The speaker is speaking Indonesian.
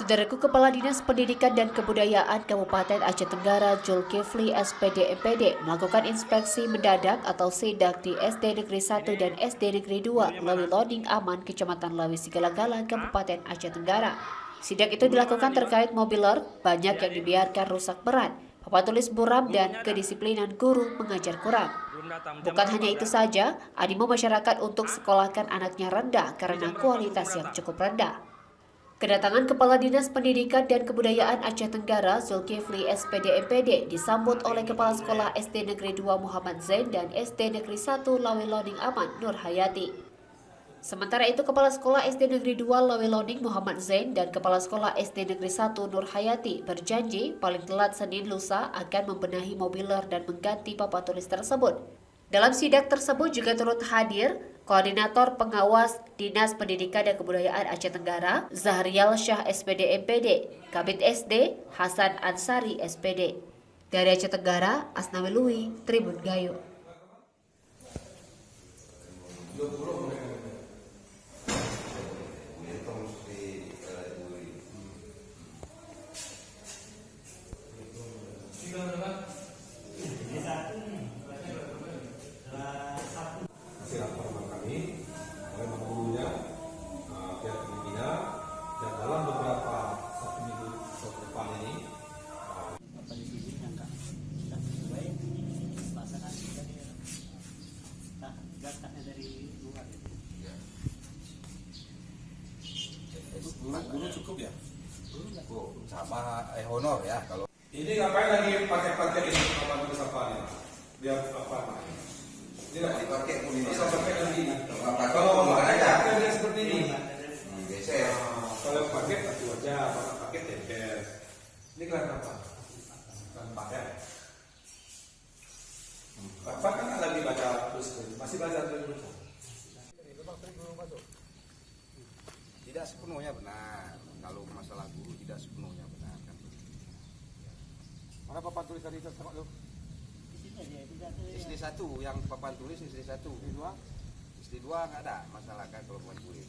Saudaraku, Kepala Dinas Pendidikan dan Kebudayaan Kabupaten Aceh Tenggara Zulkifli SPD MPD melakukan inspeksi mendadak atau sidak di SD Negeri 1 dan SD Negeri 2 Lawi Loding Aman, Kecamatan Lawi Sigalagala, Kabupaten Aceh Tenggara. Sidak itu dilakukan terkait mobiler banyak yang dibiarkan rusak berat, papan tulis buram, dan kedisiplinan guru mengajar kurang. Bukan hanya itu saja, animo masyarakat untuk sekolahkan anaknya rendah karena kualitas yang cukup rendah. Kedatangan Kepala Dinas Pendidikan dan Kebudayaan Aceh Tenggara Zulkifli SPD MPD disambut oleh Kepala Sekolah SD Negeri 2 Muhammad Zain dan SD Negeri 1 Lawi Loding Aman Nur Hayati. Sementara itu, Kepala Sekolah SD Negeri 2 Lawi Loding Muhammad Zain dan Kepala Sekolah SD Negeri 1 Nur Hayati berjanji paling telat Senin lusa akan membenahi mobiler dan mengganti papan tulis tersebut. Dalam sidak tersebut juga turut hadir Koordinator Pengawas Dinas Pendidikan dan Kebudayaan Aceh Tenggara, Zahrial Syah SPD MPD, Kabid SD, Hasan Ansari SPD. Dari Aceh Tenggara, Asnawi Lui, Tribun Gayo. Hasil laporan kami oleh gurunya, pihak pimpinan, dan dalam beberapa 1 minggu ke depan ini guru cukup ya? Cukup sama honor ya. Kalau ini ngapain lagi pakai ini papan tulis apa nih? Biar apa? Ini nggak dipakai pun ini. bisa pakai lagi. Kalau ada pakai seperti ini. geser. Kalau pakai satu aja, kalau pakai tempel. Ini kelas apa? Kelas 4 ya. Bapak kan lagi baca terus, masih baca terus. Tidak sepenuhnya benar. Kalau masalah guru tidak sepenuhnya benar kan. Mana papan tulis tadi sama lu? SD 1 yang papan tulis SD 1. SD 2 nggak ada masalah kan kalau papan tulis.